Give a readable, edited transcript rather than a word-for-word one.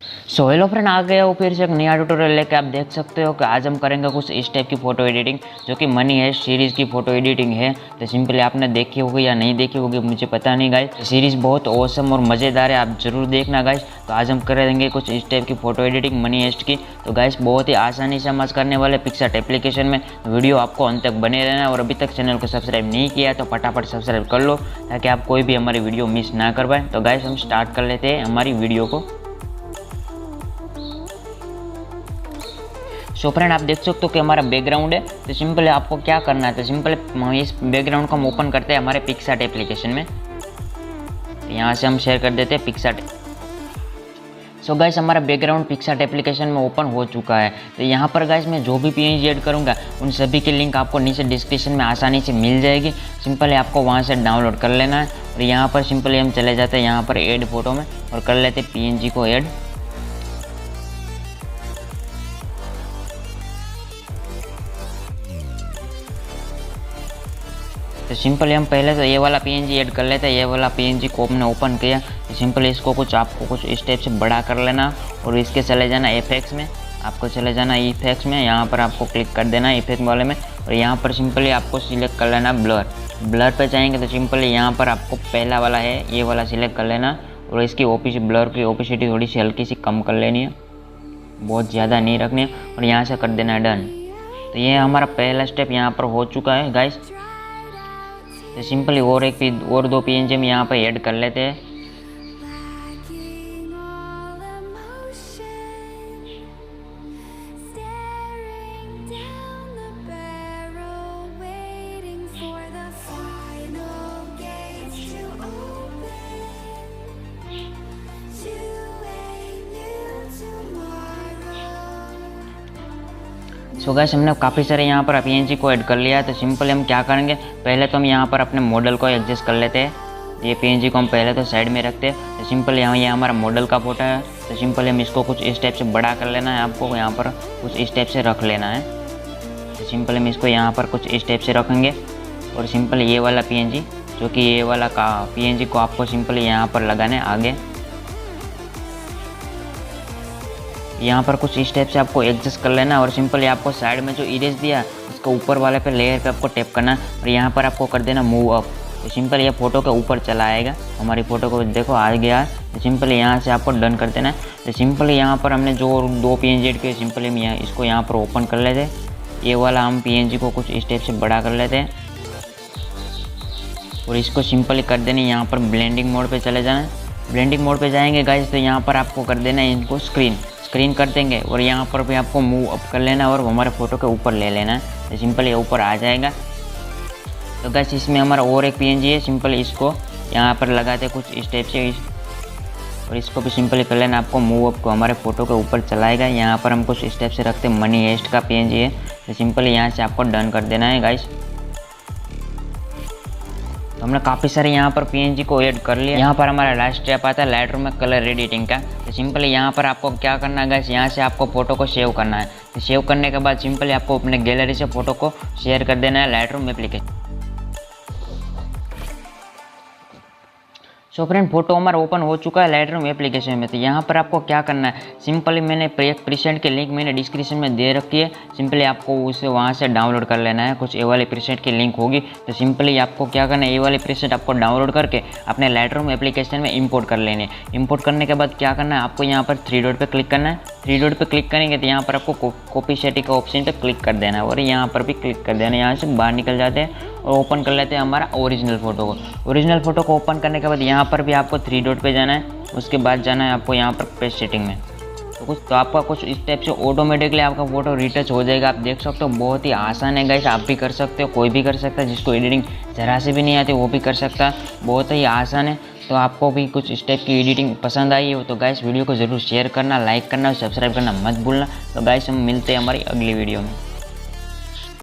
So hello friend, आ गया हूँ फिर से एक नया ट्यूटोरियल लेके। आप देख सकते हो कि आज हम करेंगे कुछ इस टाइप की फ़ोटो एडिटिंग, जो कि मनी हेस्ट सीरीज़ की फ़ोटो एडिटिंग है। तो सिंपली आपने देखी होगी या नहीं देखी होगी मुझे पता नहीं गाइस। सीरीज़ बहुत ऑसम और मज़ेदार है, आप ज़रूर देखना गाइस। तो आज हम करेंगे कुछ इस टाइप की फ़ोटो एडिटिंग मनी हेस्ट की। तो गाइस बहुत ही आसानी से हम आज करने वाले पिक्सार्ट एप्लीकेशन में। वीडियो आपको अंत तक बने रहना, और अभी तक चैनल को सब्सक्राइब नहीं किया तो फटाफट सब्सक्राइब कर लो, ताकि आप कोई भी हमारी वीडियो मिस ना कर पाए। तो गाइस हम स्टार्ट कर लेते हैं हमारी वीडियो को। सो फ्रेंड, आप देख सकते हो कि हमारा बैकग्राउंड है। तो सिंपल आपको क्या करना है, तो सिंपल इस बैकग्राउंड को हम ओपन करते हैं हमारे पिक्सार्ट एप्लीकेशन में। तो यहाँ से हम शेयर कर देते हैं पिक्सार्ट। सो गाइस हमारा बैकग्राउंड पिक्सार्ट एप्लीकेशन में ओपन हो चुका है। तो यहाँ पर गाइस मैं जो भी पीएनजी ऐड करूँगा उन सभी की लिंक आपको नीचे डिस्क्रिप्शन में आसानी से मिल जाएगी। सिंपल आपको वहाँ से डाउनलोड कर लेना है, और यहाँ पर सिंपली हम चले जाते हैं यहाँ पर ऐड फोटो में, और कर लेते हैं पीएनजी को ऐड। तो सिंपली हम पहले तो ये वाला पीएनजी ऐड कर लेते हैं। ये वाला पीएनजी को हमने ओपन किया। तो सिंपली इसको आपको कुछ इस टाइप से बड़ा कर लेना, और इसके चले जाना इफेक्ट्स में। आपको चले जाना इफेक्ट्स में, यहाँ पर आपको क्लिक कर देना इफेक्ट वाले में, और यहाँ पर सिंपली आपको सिलेक्ट कर लेना ब्लर पे जाएंगे। तो सिंपली यहाँ पर आपको पहला वाला है ये वाला सिलेक्ट कर लेना, और इसकी ब्लर की ओपेसिटी थोड़ी सी हल्की सी कम कर लेनी है, बहुत ज़्यादा नहीं रखनी है, और यहाँ से कर देना डन। तो ये हमारा पहला स्टेप यहाँ पर हो चुका है गाइस। तो सिंपली और दो पीएनजी हम यहाँ पर ऐड कर लेते हैं। सो गाइस हमने काफ़ी सारे यहाँ पर पीएनजी को ऐड कर लिया है। तो सिंपल हम क्या करेंगे, पहले तो हम यहाँ पर अपने मॉडल को एडजस्ट कर लेते हैं। ये पीएनजी को हम पहले तो साइड में रखते हैं। तो सिंपल यहाँ ये हमारा मॉडल का फोटो है। तो सिंपल हम इसको कुछ इस टाइप से बड़ा कर लेना है, आपको यहाँ पर कुछ इस टाइप से रख लेना है। तो सिंपल हम इसको यहाँ पर कुछ इस टाइप से रखेंगे, और सिंपल ये वाला पीएनजी जो कि ये वाला का पीएनजी को आपको सिंपल यहाँ पर लगाना है आगे। यहाँ पर कुछ इस टाइप से आपको एडजस्ट कर लेना, और सिंपली आपको साइड में जो इरेज दिया उसको ऊपर वाले पे लेयर पे आपको टैप करना, और यहाँ पर आपको कर देना मूव अप। तो सिंपल ये फोटो के ऊपर चला आएगा, हमारी फ़ोटो को देखो आ गया। तो सिंपली यहाँ से आपको डन कर देना है। तो सिंपली यहाँ पर हमने जो दो पीएनजी ऐड किए, सिंपली हम इसको यहाँ पर ओपन कर लेते हैं। ये वाला हम पीएनजी को कुछ इस टाइप से बड़ा कर लेते हैं, और इसको सिंपली कर देना यहाँ पर ब्लेंडिंग मोड पे चले जाना है। ब्लेंडिंग मोड पे जाएंगे गाइस, तो यहाँ पर आपको कर देना है इनको स्क्रीन कर देंगे, और यहाँ पर भी आपको मूव अप कर लेना, और हमारे फ़ोटो के ऊपर ले लेना है। तो सिंपल ये ऊपर आ जाएगा। तो गाइस इसमें हमारा और एक पीएनजी है, सिंपल इसको यहाँ पर लगाते कुछ इस टाइप से, और इसको भी सिंपली कर लेना, आपको मूव अप को हमारे फ़ोटो के ऊपर चलाएगा। यहाँ पर हम कुछ इस टाइप से रखते हैं, मनी हेस्ट का पीएनजी है। तो सिंपली यहाँ से आपको डन कर देना है गाइस। तो हमने काफ़ी सारे यहाँ पर पीएनजी को ऐड कर लिया। यहाँ पर हमारा लास्ट स्टेप आता है लाइटरूम में कलर एडिटिंग का। तो सिंपली यहाँ पर आपको क्या करना है गाइस, यहाँ से आपको फ़ोटो को सेव करना है। तो सेव करने के बाद सिंपली आपको अपने गैलरी से फ़ोटो को शेयर कर देना है Lightroom application. So friend, photo हमारा ओपन हो चुका है लाइटरूम एप्लीकेशन में। तो यहाँ पर आपको क्या करना है, सिंपली मैंने एक प्रीसेट की लिंक मैंने डिस्क्रिप्शन में दे रखी है। सिंपली आपको उसे वहाँ से डाउनलोड कर लेना है, कुछ ये वाले प्रीसेट की लिंक होगी। तो सिंपली आपको क्या करना है, ये वाले प्रीसेट आपको डाउनलोड करके अपने लाइटरूम एप्लीकेशन में इंपोर्ट कर लेने। इंपोर्ट करने के बाद क्या करना है, आपको यहाँ पर 3 डॉट पर क्लिक करना है। 3 डॉट पर क्लिक करेंगे तो यहाँ पर आपको कॉपी सेटिंग का ऑप्शन पर क्लिक कर देना है, और यहाँ पर भी क्लिक कर देना है। यहाँ से बाहर निकल जाते हैं और ओपन कर लेते हैं हमारा ओरिजिनल फ़ोटो को। ओरिजिनल फ़ोटो को ओपन करने के बाद यहाँ पर भी आपको 3 डॉट पे जाना है, उसके बाद जाना है आपको यहाँ पर पेज सेटिंग में। तो आपका कुछ इस टाइप से ऑटोमेटिकली आपका फ़ोटो रिटच हो जाएगा। आप देख सकते हो बहुत ही आसान है गाइस, आप भी कर सकते हो, कोई भी कर सकता है। जिसको एडिटिंग ज़रा से भी नहीं आती वो भी कर सकता है, बहुत ही आसान है। तो आपको भी कुछ इस टाइप की एडिटिंग पसंद आई हो तो गाइस वीडियो को ज़रूर शेयर करना, लाइक करना और सब्सक्राइब करना मत भूलना। तो गाइस हम मिलते हैं हमारी अगली वीडियो में।